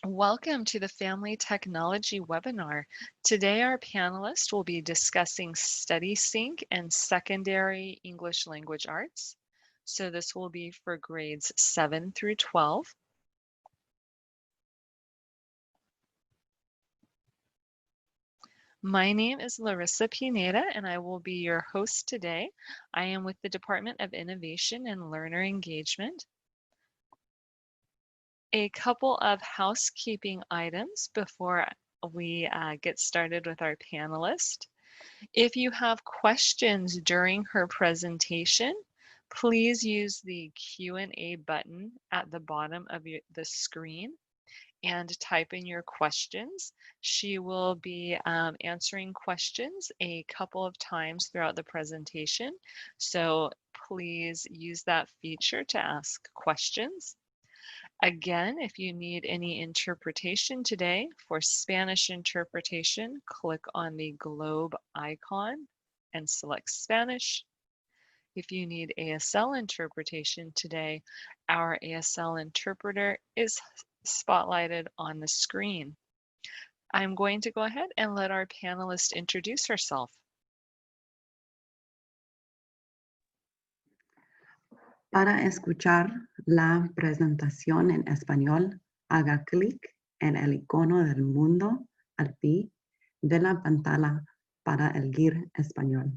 Welcome to the Family Technology webinar. Today our panelists will be discussing Study Sync and Secondary English Language Arts. So this will be for grades 7 through 12. My name is Larissa Pineda and I will be your host today. I am with the Department of Innovation and Learner Engagement. A couple of housekeeping items before we get started with our panelist. If you have questions during her presentation, please use the Q&A button at the bottom of the screen and type in your questions. She will be answering questions a couple of times throughout the presentation, so please use that feature to ask questions. Again, if you need any interpretation today, for Spanish interpretation, click on the globe icon and select Spanish. If you need ASL interpretation today, our ASL interpreter is spotlighted on the screen. I'm going to go ahead and let our panelist introduce herself. Para escuchar la presentación en español, haga clic en el icono del mundo al pie de la pantalla para elegir español.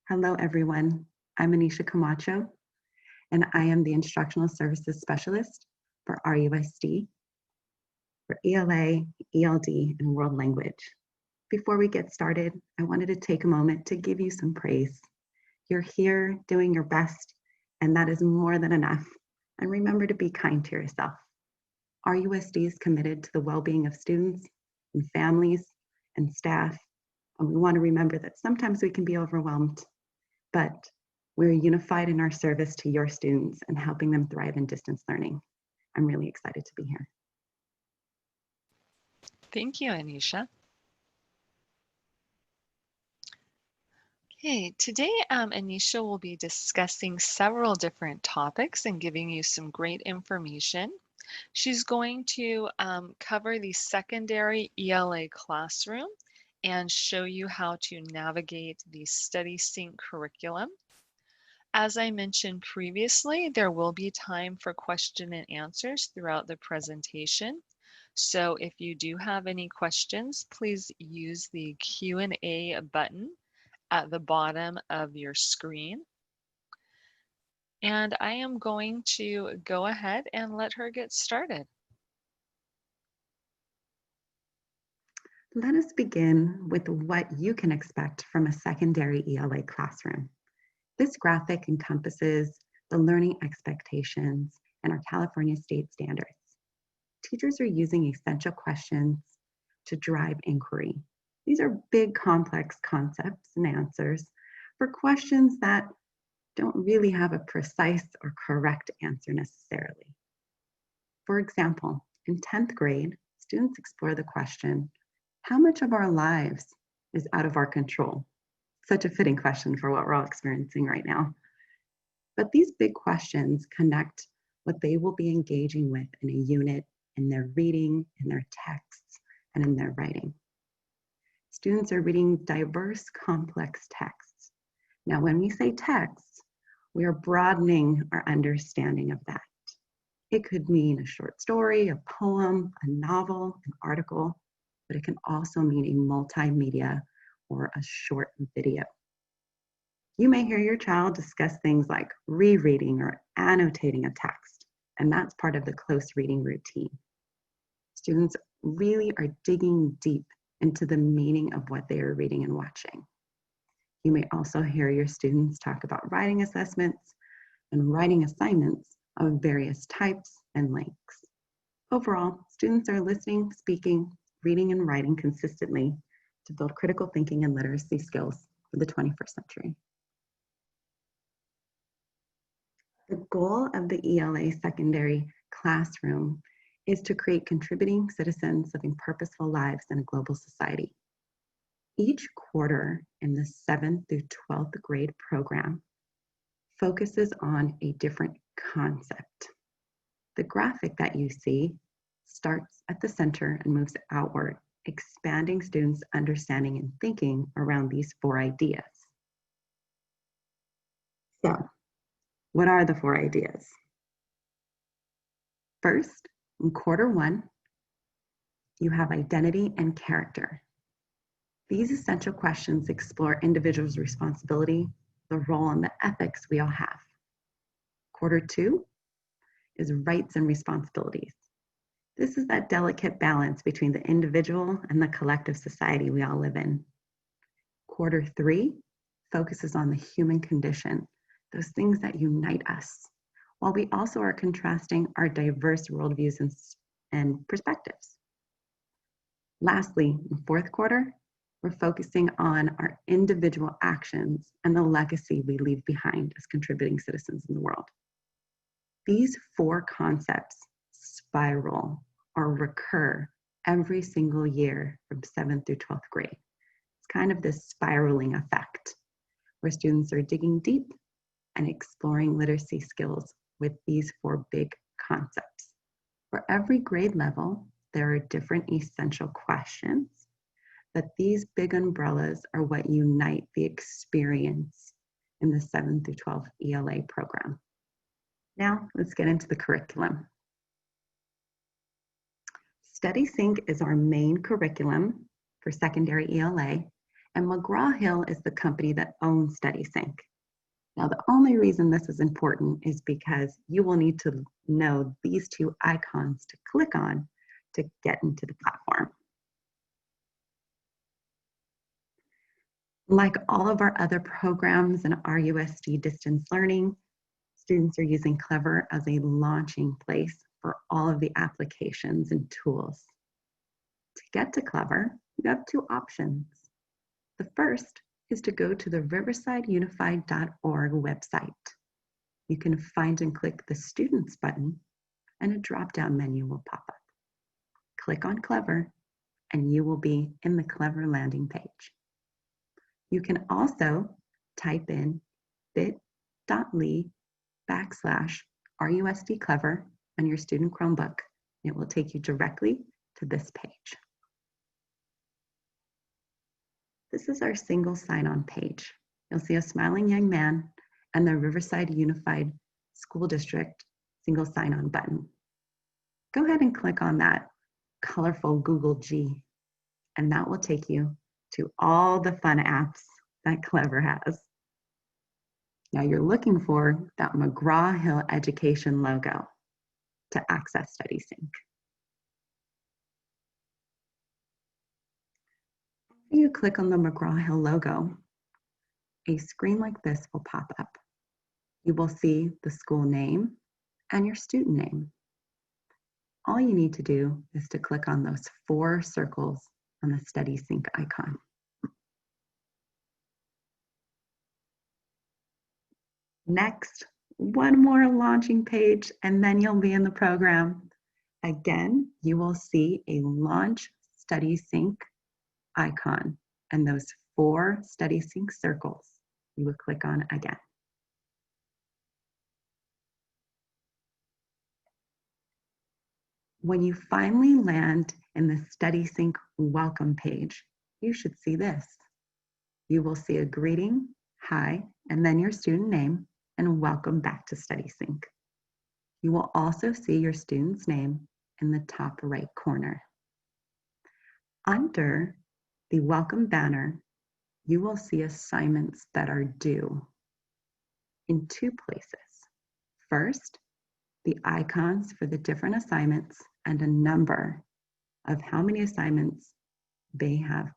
Hello, everyone. I'm Anisha Camacho, and I am the Instructional Services Specialist for RUSD, for ELA, ELD, and World Language. Before we get started, I wanted to take a moment to give you some praise. You're here doing your best, and that is more than enough. And remember to be kind to yourself. RUSD is committed to the well-being of students and families and staff, and we want to remember that sometimes we can be overwhelmed, but we're unified in our service to your students and helping them thrive in distance learning. I'm really excited to be here. Thank you, Anisha. Okay, today Anisha will be discussing several different topics and giving you some great information. She's going to cover the secondary ELA classroom and show you how to navigate the Study Sync curriculum. As I mentioned previously, there will be time for question and answers throughout the presentation. So if you do have any questions, please use the Q&A button at the bottom of your screen. And I am going to go ahead and let her get started. Let us begin with what you can expect from a secondary ELA classroom. This graphic encompasses the learning expectations and our California state standards. Teachers are using essential questions to drive inquiry. These are big, complex concepts and answers for questions that don't really have a precise or correct answer necessarily. For example, in 10th grade, students explore the question, how much of our lives is out of our control? Such a fitting question for what we're all experiencing right now. But these big questions connect what they will be engaging with in a unit, in their reading, in their texts, and in their writing. Students are reading diverse, complex texts. Now, when we say texts, we are broadening our understanding of that. It could mean a short story, a poem, a novel, an article, but it can also mean a multimedia or a short video. You may hear your child discuss things like rereading or annotating a text, and that's part of the close reading routine. Students really are digging deep into the meaning of what they are reading and watching. You may also hear your students talk about writing assessments and writing assignments of various types and lengths. Overall, students are listening, speaking, reading, and writing consistently to build critical thinking and literacy skills for the 21st century. The goal of the ELA secondary classroom is to create contributing citizens living purposeful lives in a global society. Each quarter in the 7th through 12th grade program focuses on a different concept. The graphic that you see starts at the center and moves outward, expanding students' understanding and thinking around these 4 ideas. So, what are the 4 ideas? First, in quarter 1, you have identity and character. These essential questions explore individuals' responsibility, the role, and the ethics we all have. Quarter 2 is rights and responsibilities. This is that delicate balance between the individual and the collective society we all live in. Quarter 3 focuses on the human condition, those things that unite us, while we also are contrasting our diverse worldviews and perspectives. Lastly, in 4th quarter, we're focusing on our individual actions and the legacy we leave behind as contributing citizens in the world. These 4 concepts spiral or recur every single year from 7th through 12th grade. It's kind of this spiraling effect where students are digging deep and exploring literacy skills with these 4 big concepts. For every grade level, there are different essential questions, but these big umbrellas are what unite the experience in the 7th through 12th ELA program. Now, let's get into the curriculum. StudySync is our main curriculum for secondary ELA, and McGraw-Hill is the company that owns StudySync. Now, the only reason this is important is because you will need to know these 2 icons to click on to get into the platform. Like all of our other programs in RUSD distance learning, students are using Clever as a launching place for all of the applications and tools. To get to Clever, you have 2 options. The first is to go to the riversideunified.org website. You can find and click the Students button, and a drop-down menu will pop up. Click on Clever, and you will be in the Clever landing page. You can also type in bit.ly/RUSD Clever on your student Chromebook. It will take you directly to this page. This is our single sign-on page. You'll see a smiling young man and the Riverside Unified School District single sign-on button. Go ahead and click on that colorful Google G, and that will take you to all the fun apps that Clever has. Now you're looking for that McGraw-Hill Education logo to access StudySync. After you click on the McGraw-Hill logo, a screen like this will pop up. You will see the school name and your student name. All you need to do is to click on those 4 circles on the StudySync icon. Next, one more launching page, and then you'll be in the program. Again, you will see a Launch StudySync icon and those 4 StudySync circles. You will click on again. When you finally land in the StudySync welcome page, you should see this. You will see a greeting, hi, and then your student name, and welcome back to StudySync. You will also see your student's name in the top right corner. Under the welcome banner, you will see assignments that are due in 2 places. First, the icons for the different assignments and a number of how many assignments they have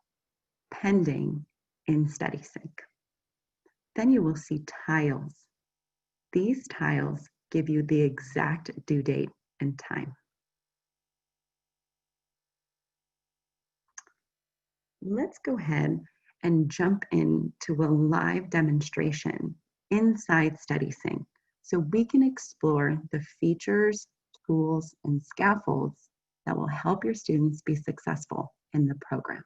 pending in StudySync. Then you will see tiles. These tiles give you the exact due date and time. Let's go ahead and jump into a live demonstration inside StudySync so we can explore the features, tools, and scaffolds that will help your students be successful in the program.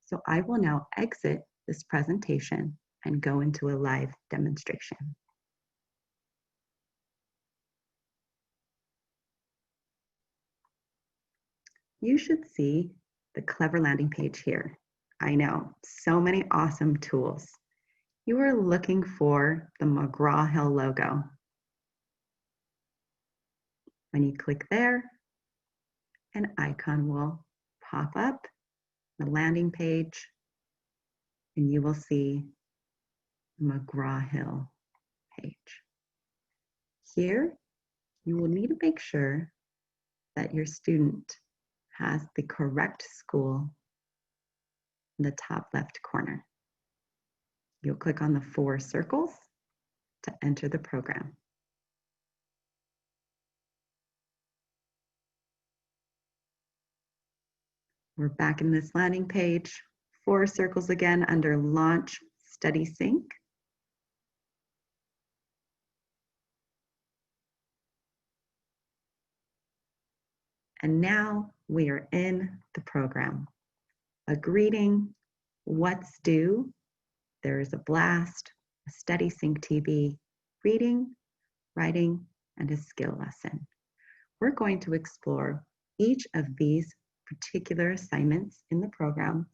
So I will now exit this presentation and go into a live demonstration. you should see the clever landing page here. I know, so many awesome tools. You are looking for the McGraw-Hill logo. When you click there, an icon will pop up, the landing page, and you will see the McGraw-Hill page. Here, you will need to make sure that your student has the correct school in the top left corner. You'll click on the 4 circles to enter the program. We're back in this landing page, 4 circles again under Launch Study Sync. And now we are in the program. A greeting, what's due, there is a blast, a study sync TV, reading, writing, and a skill lesson. We're going to explore each of these particular assignments in the program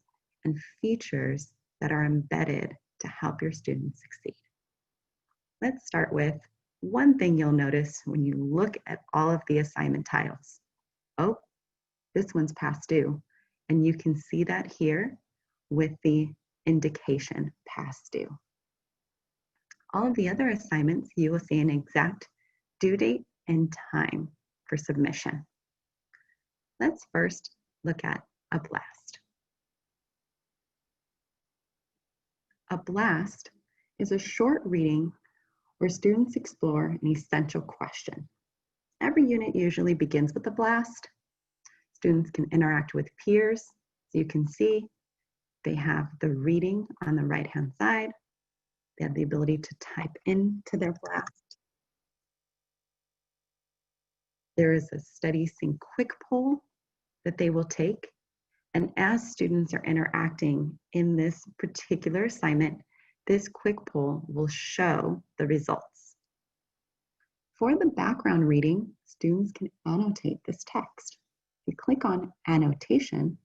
and features that are embedded to help your students succeed. Let's start with one thing you'll notice when you look at all of the assignment tiles. Oh, this one's past due. And you can see that here with the indication past due. All of the other assignments, you will see an exact due date and time for submission. Let's first look at a blast. A blast is a short reading where students explore an essential question. Every unit usually begins with a blast. Students can interact with peers. So you can see they have the reading on the right-hand side. They have the ability to type into their blast. There is a study sync quick poll that they will take. And as students are interacting in this particular assignment, this quick poll will show the results. For the background reading, students can annotate this text. If you click on annotation,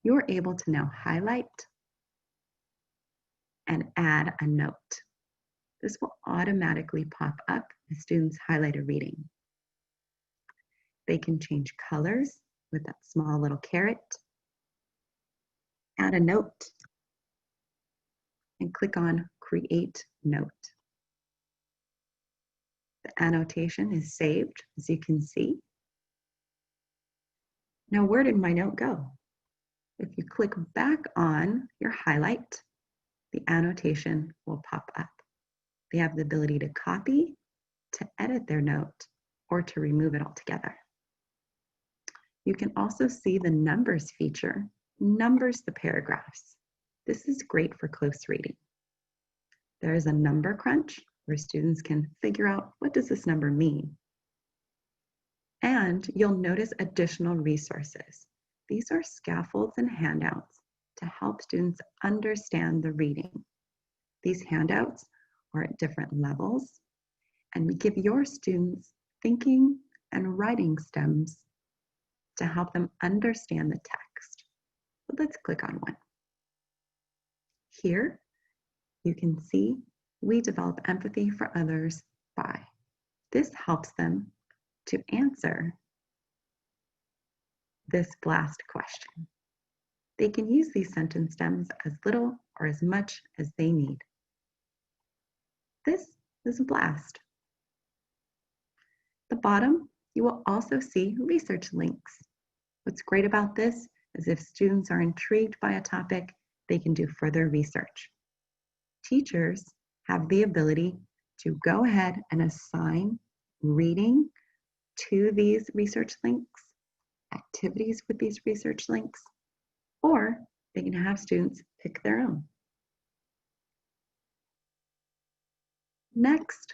you're able to now highlight and add a note. This will automatically pop up as students highlight a reading. They can change colors with that small little caret, add a note, and click on Create Note. The annotation is saved, as you can see. Now, where did my note go? If you click back on your highlight, the annotation will pop up. They have the ability to copy, to edit their note, or to remove it altogether. You can also see the numbers feature, numbers the paragraphs. This is great for close reading. There is a number crunch where students can figure out, what does this number mean? And you'll notice additional resources. These are scaffolds and handouts to help students understand the reading. These handouts are at different levels and give your students thinking and writing stems to help them understand the text. But let's click on one. Here, you can see we develop empathy for others by. This helps them to answer this blast question. They can use these sentence stems as little or as much as they need. This is a blast. At the bottom, you will also see research links. What's great about this is if students are intrigued by a topic, they can do further research. Teachers have the ability to go ahead and assign reading to these research links, activities with these research links, or they can have students pick their own. Next,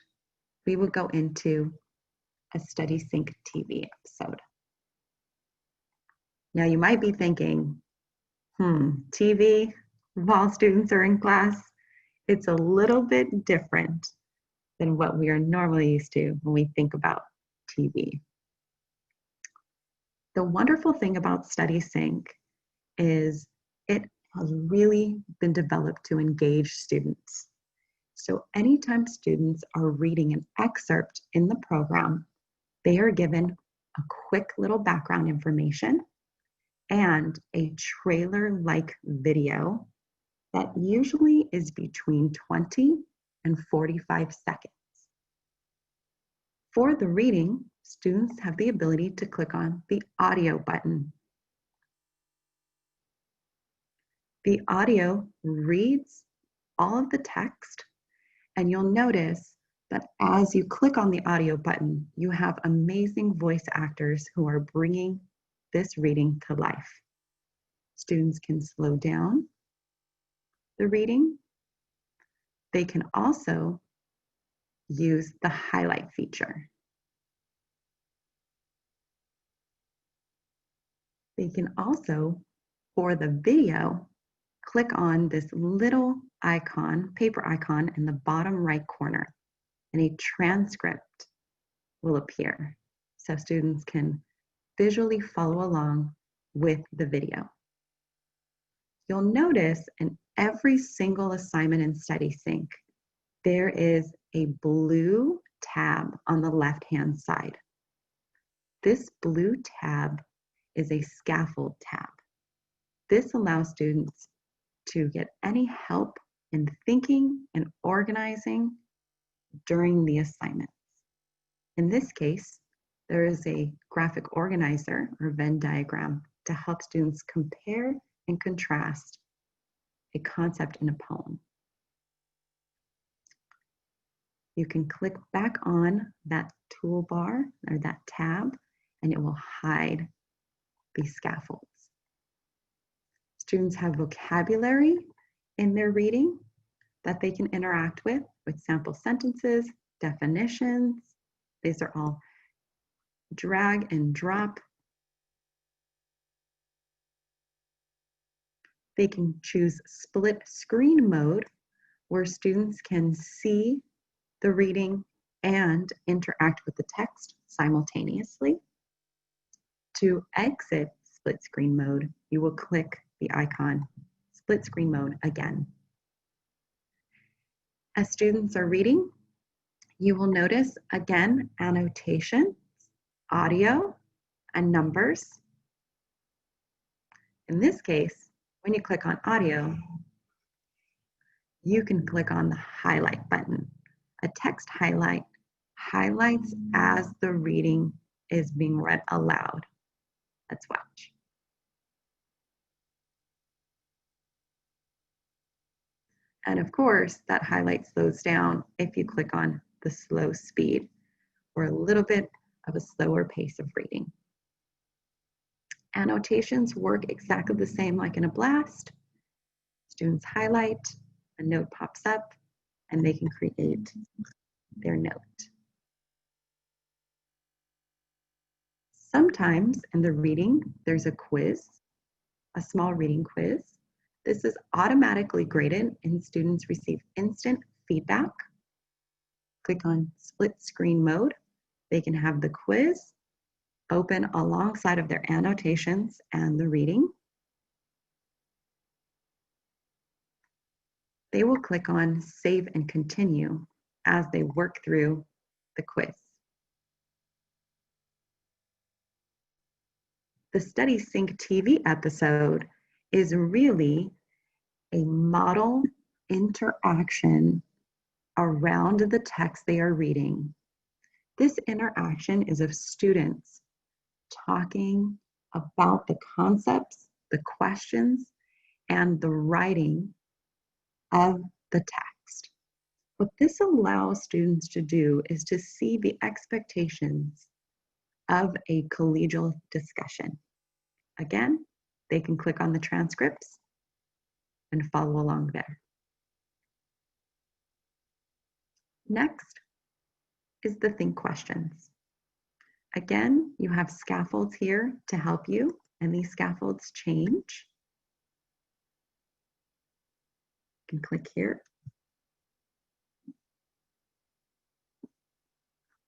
we will go into a Study Sync TV episode. Now you might be thinking, TV while students are in class, it's a little bit different than what we are normally used to when we think about TV. The wonderful thing about Study Sync is it has really been developed to engage students. So anytime students are reading an excerpt in the program, they are given a quick little background information and a trailer-like video that usually is between 20 and 45 seconds. For the reading, students have the ability to click on the audio button. The audio reads all of the text, and you'll notice that as you click on the audio button, you have amazing voice actors who are bringing this reading to life. Students can slow down the reading. They can also use the highlight feature. They can also, for the video, click on this little icon, paper icon in the bottom right corner, and a transcript will appear. So students can visually follow along with the video. You'll notice in every single assignment in Study Sync, there is a blue tab on the left-hand side. This blue tab is a scaffold tab. This allows students to get any help in thinking and organizing during the assignments. In this case, there is a graphic organizer or Venn diagram to help students compare and contrast a concept in a poem. You can click back on that toolbar or that tab, and it will hide these scaffolds. Students have vocabulary in their reading that they can interact with sample sentences, definitions. These are all drag and drop. They can choose split screen mode, where students can see the reading and interact with the text simultaneously. To exit split screen mode, you will click the icon split screen mode again. As students are reading, you will notice again annotations, audio, and numbers. In this case, when you click on audio, you can click on the highlight button. A text highlight highlights as the reading is being read aloud. Let's watch. And of course, that highlight slows down if you click on the slow speed or a little bit of a slower pace of reading. Annotations work exactly the same like in a blast. Students highlight, a note pops up, and they can create their note. Sometimes in the reading, there's a quiz, a small reading quiz. This is automatically graded and students receive instant feedback. Click on split screen mode. They can have the quiz open alongside of their annotations and the reading. They will click on save and continue as they work through the quiz. The Study Sync TV episode is really a model interaction around the text they are reading. This interaction is of students talking about the concepts, the questions, and the writing of the text. What this allows students to do is to see the expectations of a collegial discussion. Again, they can click on the transcripts and follow along there. Next is the think questions. Again, you have scaffolds here to help you, and these scaffolds change. You can click here.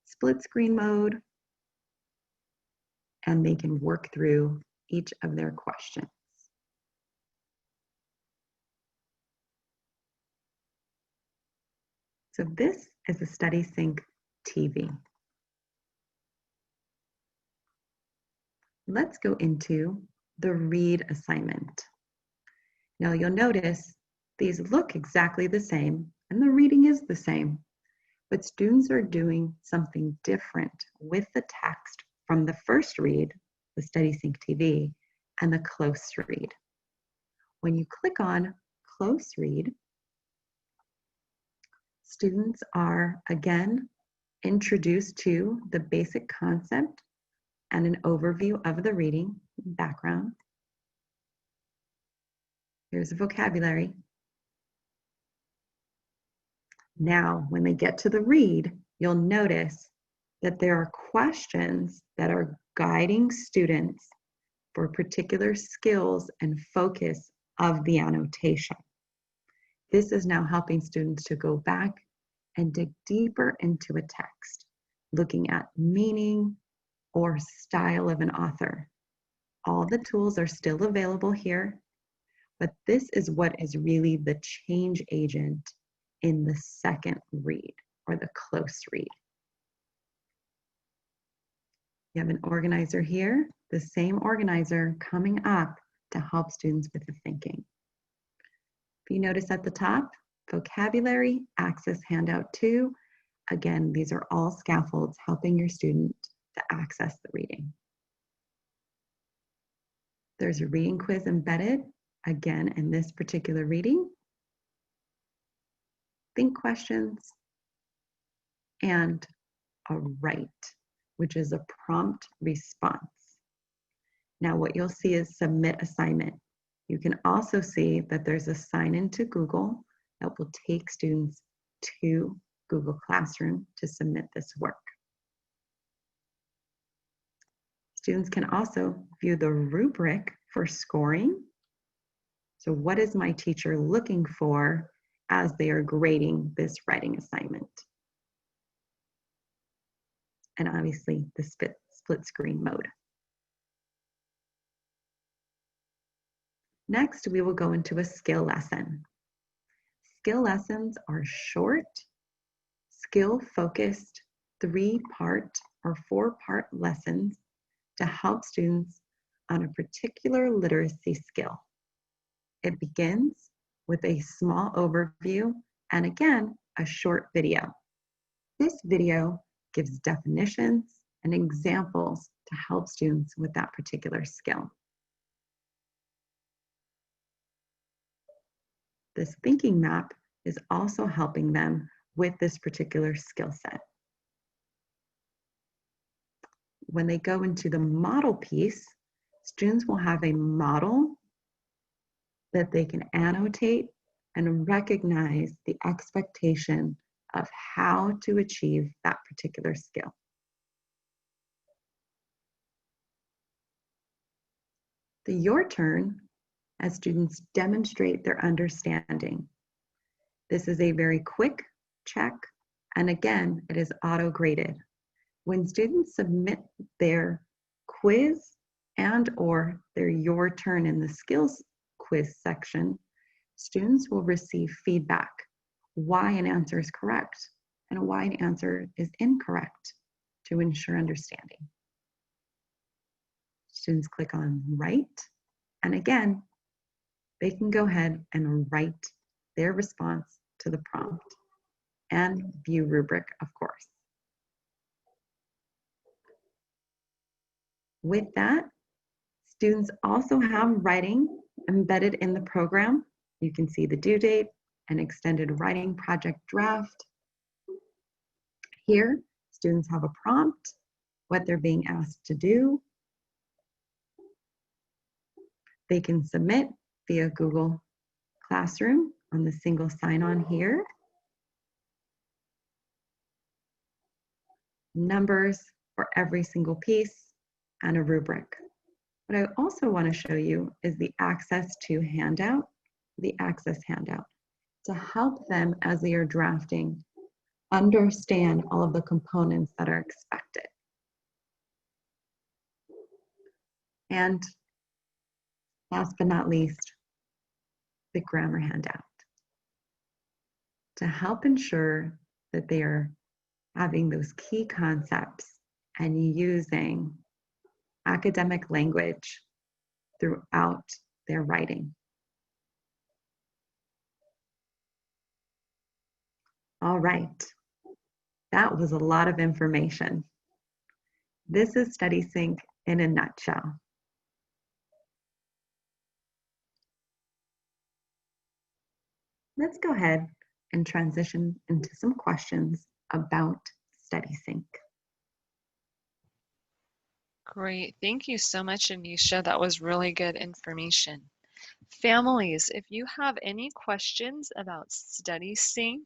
Split screen mode, and they can work through each of their questions. So this is a Study Sync TV. Let's go into the read assignment. Now you'll notice these look exactly the same and the reading is the same, but students are doing something different with the text from the first read, the Study Sync TV, and the close read. When you click on close read, students are again introduced to the basic concept and an overview of the reading background. Here's a vocabulary. Now, when they get to the read, you'll notice that there are questions that are guiding students for particular skills and focus of the annotation. This is now helping students to go back and dig deeper into a text, looking at meaning or style of an author. All the tools are still available here, but this is what is really the change agent in the second read or the close read. You have an organizer here, the same organizer coming up to help students with the thinking. If you notice at the top, vocabulary, access handout 2. Again, these are all scaffolds helping your student to access the reading. There's a reading quiz embedded, again, in this particular reading. Think questions, and a write, which is a prompt response. Now what you'll see is submit assignment. You can also see that there's a sign into Google that will take students to Google Classroom to submit this work. Students can also view the rubric for scoring. So what is my teacher looking for as they are grading this writing assignment? And obviously the split screen mode. Next, we will go into a skill lesson. Skill lessons are short, skill-focused, 3-part or 4-part lessons to help students on a particular literacy skill. It begins with a small overview and again, a short video. This video gives definitions and examples to help students with that particular skill. This thinking map is also helping them with this particular skill set. When they go into the model piece, students will have a model that they can annotate and recognize the expectation of how to achieve that particular skill. The your turn as students demonstrate their understanding. This is a very quick check, and again, it is auto-graded. When students submit their quiz and or their your turn in the skills quiz section, students will receive feedback, why an answer is correct and why an answer is incorrect to ensure understanding. Students click on write, and again, they can go ahead and write their response to the prompt and view rubric, of course. With that, students also have writing embedded in the program. You can see the due date and extended writing project draft. Here, students have a prompt, what they're being asked to do. They can submit via Google Classroom on the single sign-on here. Numbers for every single piece and a rubric. What I also want to show you is the access to handout, the access handout, to help them as they are drafting understand all of the components that are expected. And last but not least, the grammar handout. To help ensure that they are having those key concepts and using academic language throughout their writing. All right, that was a lot of information. This is StudySync in a nutshell. Let's go ahead and transition into some questions about StudySync. Great. Thank you so much, Anisha. That was really good information. Families, if you have any questions about StudySync,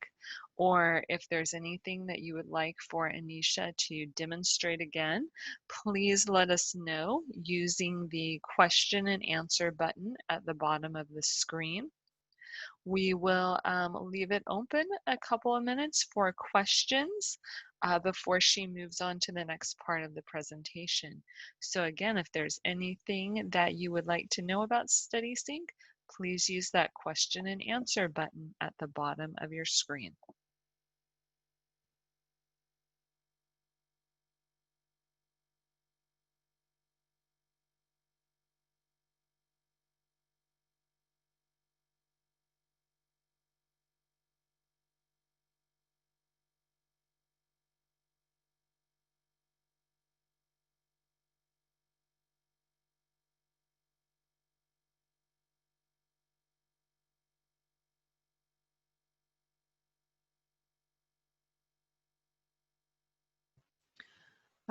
or if there's anything that you would like for Anisha to demonstrate again, please let us know using the question and answer button at the bottom of the screen. We will leave it open a couple of minutes for questions before she moves on to the next part of the presentation. So again, if there's anything that you would like to know about StudySync, please use that question and answer button at the bottom of your screen.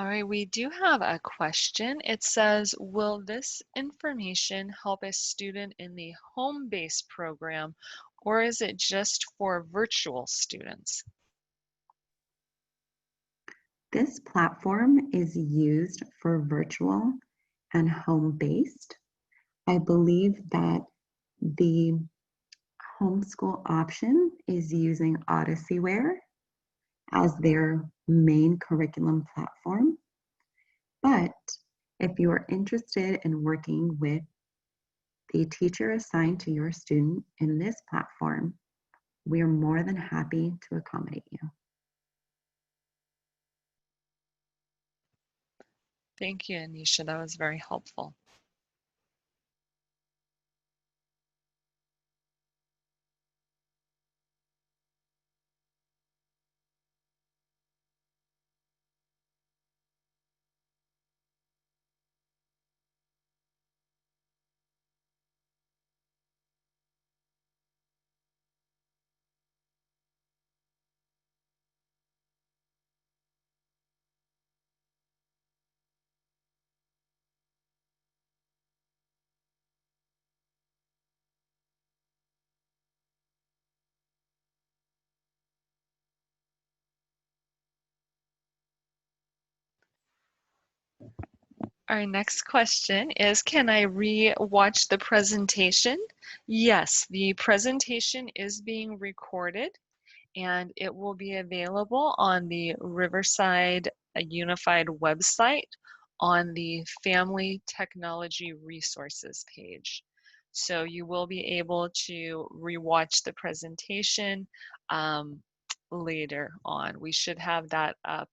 All right, we do have a question. It says, will this information help a student in the home-based program, or is it just for virtual students? This platform is used for virtual and home-based. I believe that the homeschool option is using Odysseyware as their main curriculum platform. But if you are interested in working with the teacher assigned to your student in this platform, we are more than happy to accommodate you. Thank you, Anisha. That was very helpful. Our next question is, can I re-watch the presentation? Yes, the presentation is being recorded and it will be available on the Riverside Unified website on the Family Technology Resources page. So you will be able to rewatch the presentation later on. We should have that up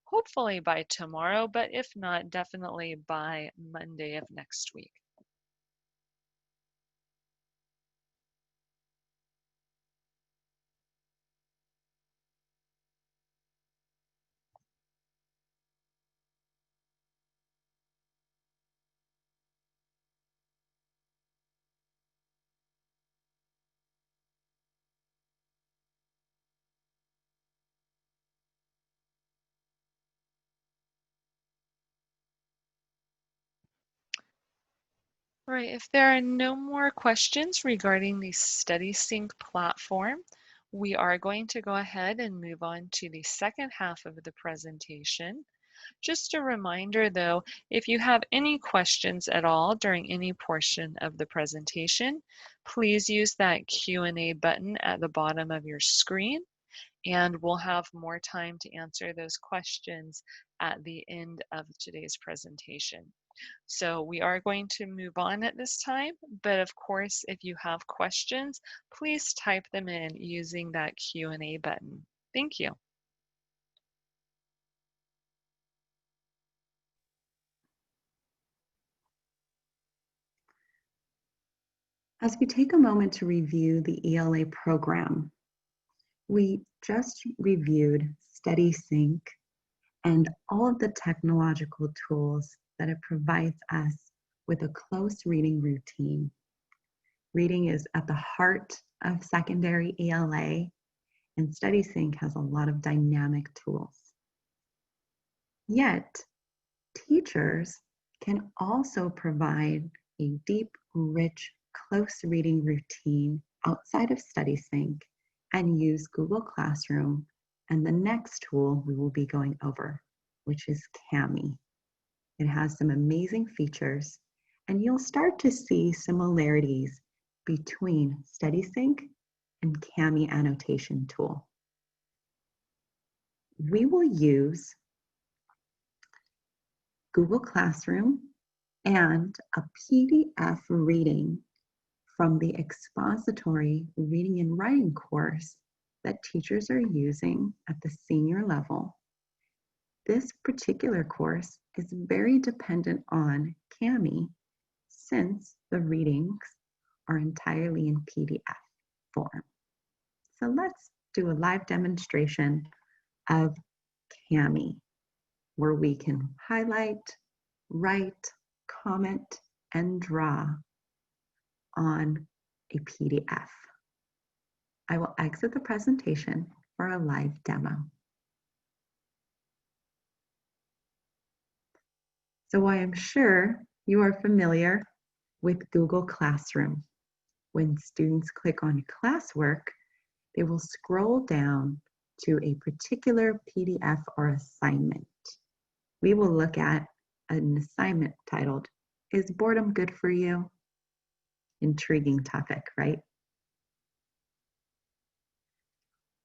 hopefully by tomorrow, but if not, definitely by Monday of next week. All right, if there are no more questions regarding the StudySync platform, we are going to go ahead and move on to the second half of the presentation. Just a reminder though, if you have any questions at all during any portion of the presentation, please use that Q&A button at the bottom of your screen, and we'll have more time to answer those questions at the end of today's presentation. So we are going to move on at this time, but of course, if you have questions, please type them in using that Q&A button. Thank you. As we take a moment to review the ELA program, we just reviewed StudySync and all of the technological tools that it provides us with a close reading routine. Reading is at the heart of secondary ELA, and StudySync has a lot of dynamic tools. Yet, teachers can also provide a deep, rich, close reading routine outside of StudySync and use Google Classroom and the next tool we will be going over, which is Kami. It has some amazing features, and you'll start to see similarities between StudySync and Kami annotation tool. We will use Google Classroom and a PDF reading from the expository reading and writing course that teachers are using at the senior level. This particular course is very dependent on Kami since the readings are entirely in PDF form. So let's do a live demonstration of Kami, where we can highlight, write, comment, and draw on a PDF. I will exit the presentation for a live demo. So I am sure you are familiar with Google Classroom. When students click on classwork, they will scroll down to a particular PDF or assignment. We will look at an assignment titled, "Is boredom good for you?" Intriguing topic, right?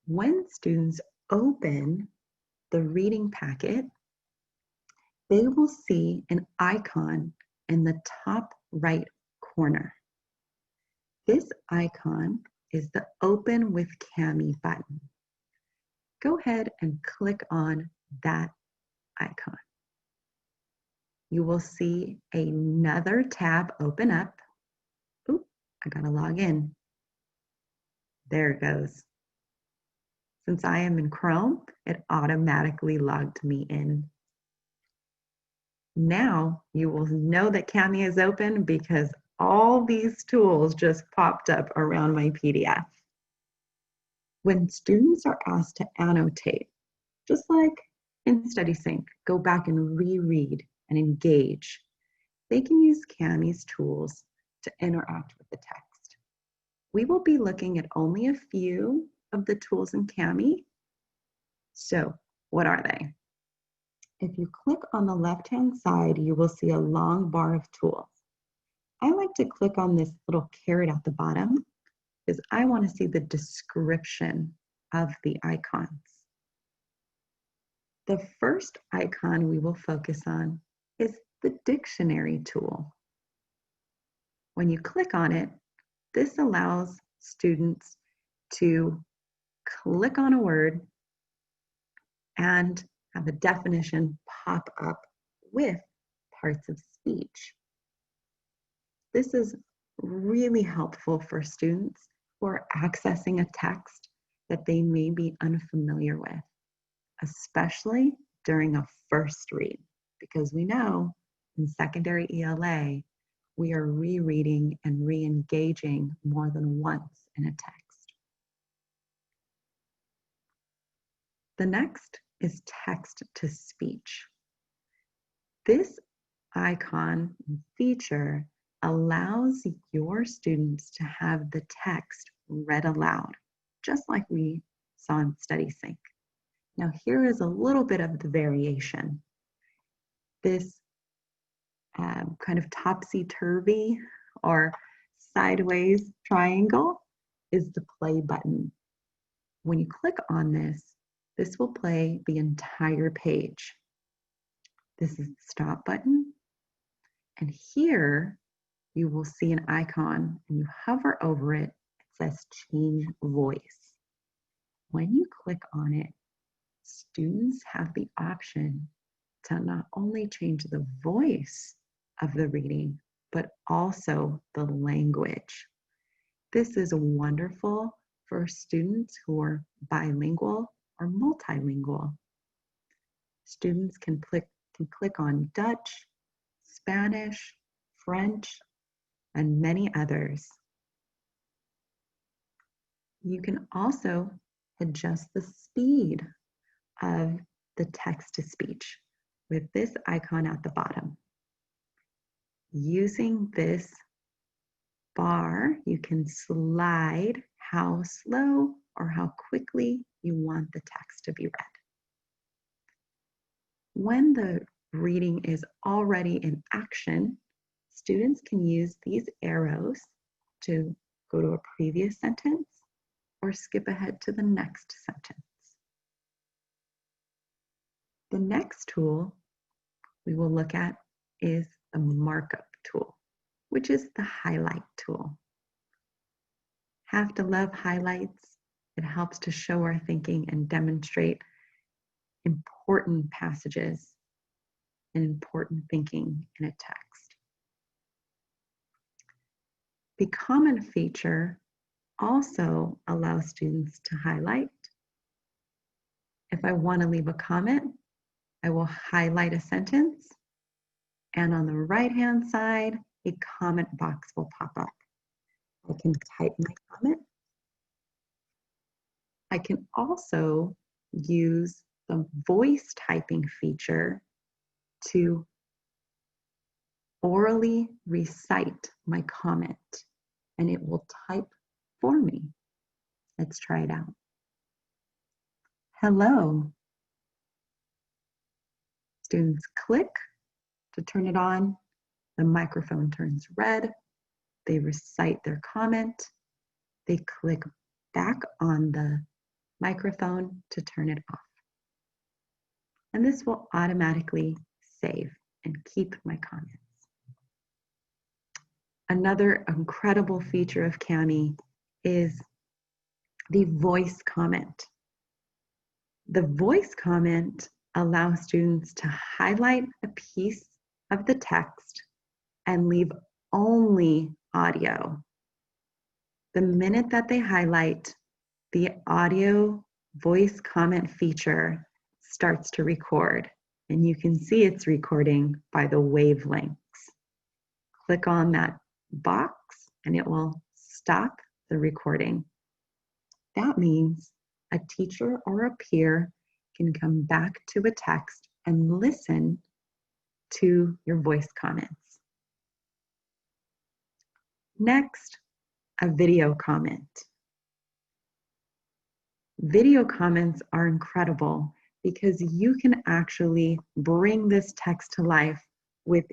When students open the reading packet, they will see an icon in the top right corner. This icon is the Open with Kami button. Go ahead and click on that icon. You will see another tab open up. Oop, I gotta log in. There it goes. Since I am in Chrome, it automatically logged me in. Now you will know that Kami is open because all these tools just popped up around my PDF. When students are asked to annotate, just like in StudySync, go back and reread and engage, they can use Kami's tools to interact with the text. We will be looking at only a few of the tools in Kami. So what are they? If you click on the left-hand side, you will see a long bar of tools. I like to click on this little caret at the bottom because I want to see the description of the icons. The first icon we will focus on is the dictionary tool. When you click on it, this allows students to click on a word and have a definition pop up with parts of speech. This is really helpful for students who are accessing a text that they may be unfamiliar with, especially during a first read, because we know in secondary ELA, we are rereading and re-engaging more than once in a text. The next is text to speech. This icon feature allows your students to have the text read aloud, just like we saw in StudySync. Now here is a little bit of the variation. This kind of topsy-turvy or sideways triangle is the play button. When you click on this, this will play the entire page. This is the stop button. And here you will see an icon and you hover over it. It says change voice. When you click on it, students have the option to not only change the voice of the reading, but also the language. This is wonderful for students who are bilingual or multilingual. Students can click on Dutch, Spanish, French, and many others. You can also adjust the speed of the text-to-speech with this icon at the bottom. Using this bar, you can slide how slow or how quickly you want the text to be read. When the reading is already in action, students can use these arrows to go to a previous sentence or skip ahead to the next sentence. The next tool we will look at is the Markup Tool, which is the highlight tool. Have to love highlights. It helps to show our thinking and demonstrate important passages and important thinking in a text. The comment feature also allows students to highlight. If I want to leave a comment, I will highlight a sentence, and on the right-hand side, a comment box will pop up. I can type my comment. I can also use the voice typing feature to orally recite my comment, and it will type for me. Let's try it out. Hello. Students click to turn it on. The microphone turns red. They recite their comment. They click back on the microphone to turn it off. And this will automatically save and keep my comments. Another incredible feature of Kami is the voice comment. The voice comment allows students to highlight a piece of the text and leave only audio. The minute that they highlight, the audio voice comment feature starts to record, and you can see it's recording by the wavelengths. Click on that box and it will stop the recording. That means a teacher or a peer can come back to a text and listen to your voice comments. Next, a video comment. Video comments are incredible because you can actually bring this text to life with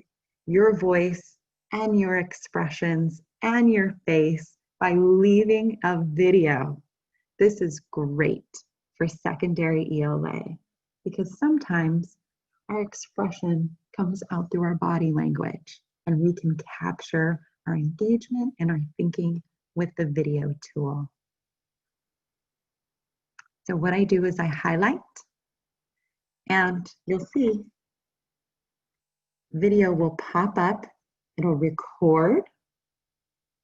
your voice and your expressions and your face by leaving a video. This is great for secondary ELA because sometimes our expression comes out through our body language and we can capture our engagement and our thinking with the video tool. So what I do is I highlight, and you'll see video will pop up. It'll record.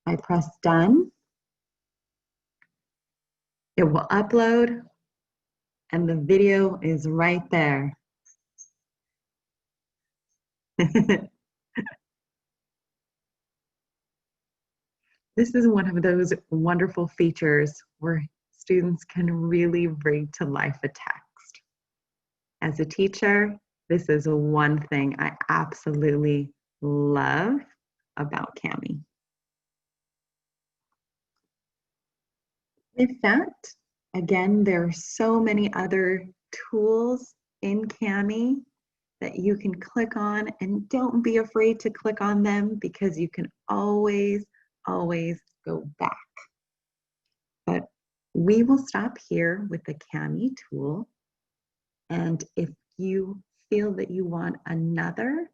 I press done. It will upload, and the video is right there. This is one of those wonderful features where students can really bring to life a text. As a teacher, this is one thing I absolutely love about Kami. With that, again, there are so many other tools in Kami that you can click on, and don't be afraid to click on them because you can always go back. But we will stop here with the Kami tool. And if you feel that you want another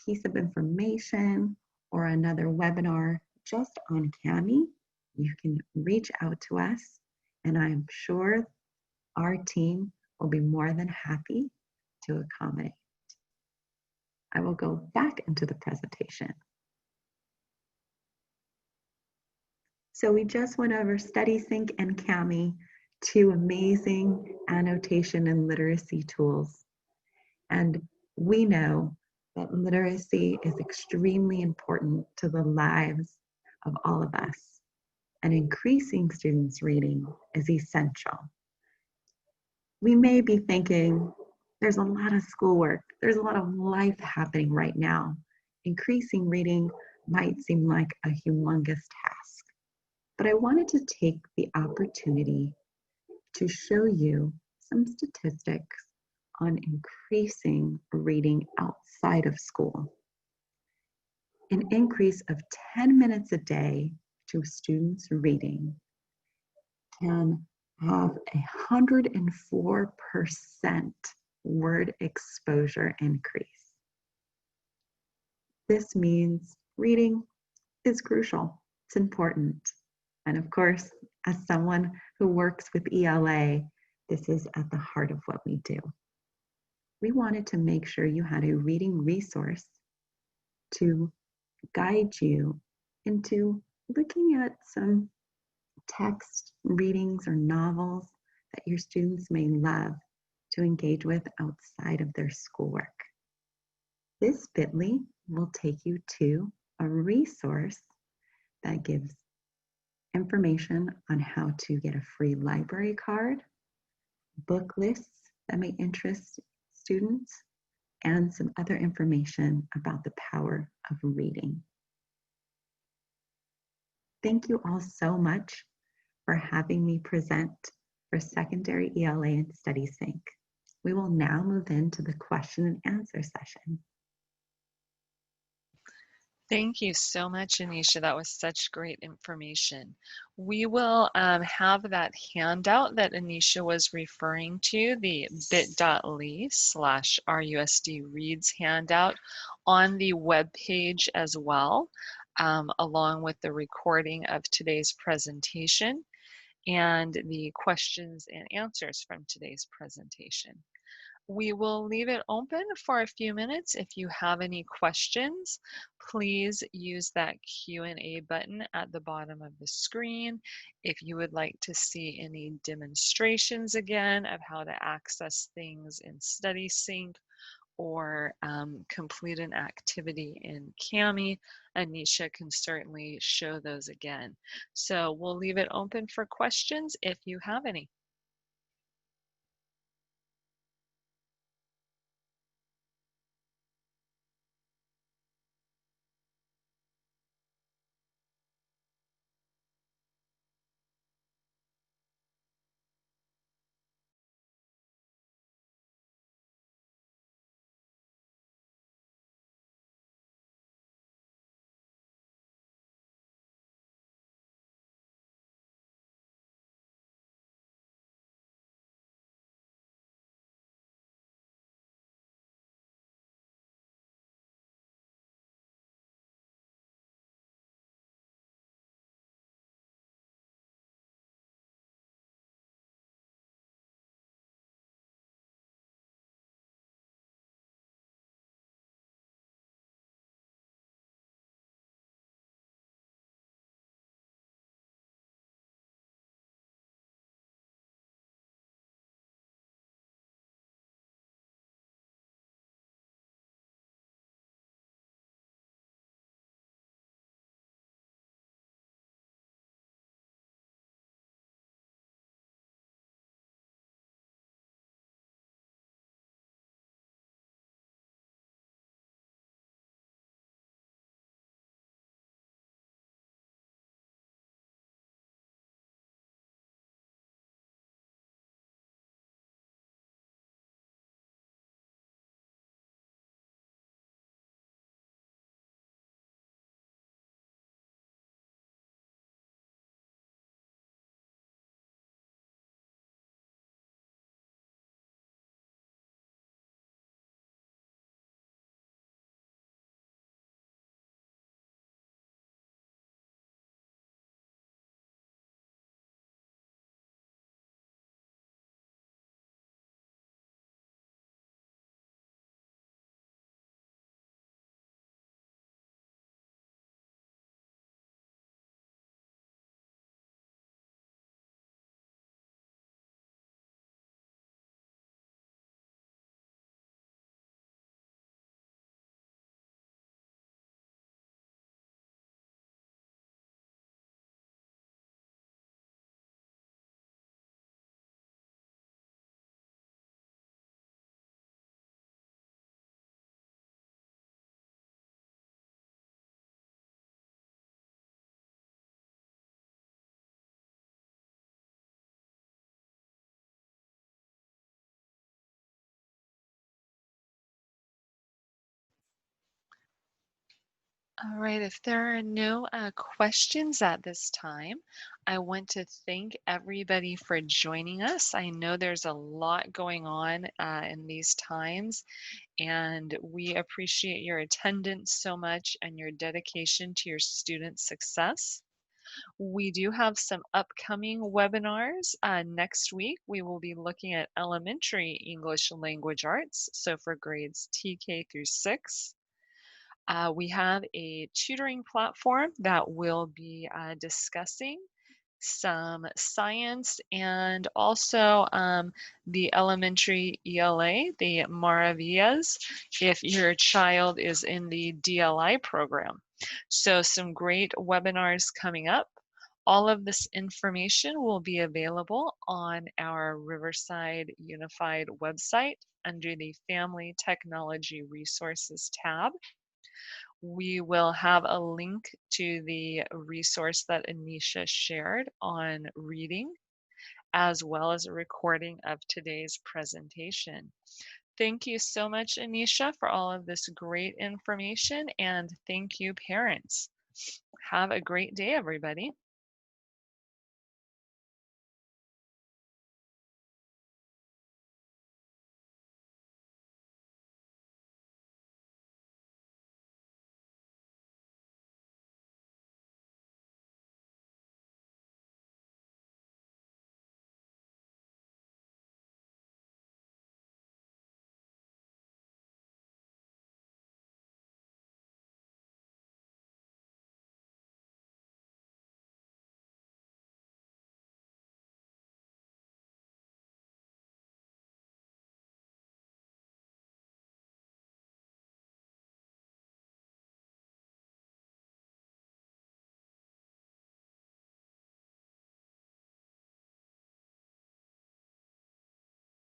piece of information or another webinar just on Kami, you can reach out to us, and I'm sure our team will be more than happy to accommodate. I will go back into the presentation. So we just went over StudySync and Kami, two amazing annotation and literacy tools. And we know that literacy is extremely important to the lives of all of us. And increasing students' reading is essential. We may be thinking, there's a lot of schoolwork, there's a lot of life happening right now. Increasing reading might seem like a humongous task. But I wanted to take the opportunity to show you some statistics on increasing reading outside of school. An increase of 10 minutes a day to students reading can have 104% word exposure increase. This means reading is crucial, it's important. And of course, as someone who works with ELA, this is at the heart of what we do. We wanted to make sure you had a reading resource to guide you into looking at some text readings or novels that your students may love to engage with outside of their schoolwork. This bit.ly will take you to a resource that gives information on how to get a free library card, book lists that may interest students, and some other information about the power of reading. Thank you all so much for having me present for secondary ELA and StudySync. We will now move into the question and answer session. Thank you so much, Anisha. That was such great information. We will have that handout that Anisha was referring to, the bit.ly/RUSD Reads handout, on the web page as well, along with the recording of today's presentation and the questions and answers from today's presentation. We will leave it open for a few minutes. If you have any questions, please use that Q&A button at the bottom of the screen. If you would like to see any demonstrations again of how to access things in StudySync or complete an activity in Kami, Anisha can certainly show those again. So we'll leave it open for questions if you have any. All right, if there are no questions at this time, I want to thank everybody for joining us. I know there's a lot going on in these times, and we appreciate your attendance so much and your dedication to your student success. We do have some upcoming webinars. Next week, we will be looking at elementary English language arts, so for grades TK through 6. We have a tutoring platform that will be discussing some science and also the elementary ELA, the Maravillas, if your child is in the DLI program. So some great webinars coming up. All of this information will be available on our Riverside Unified website under the Family Technology Resources tab. We will have a link to the resource that Anisha shared on reading, as well as a recording of today's presentation. Thank you so much, Anisha, for all of this great information, and thank you, parents. Have a great day, everybody.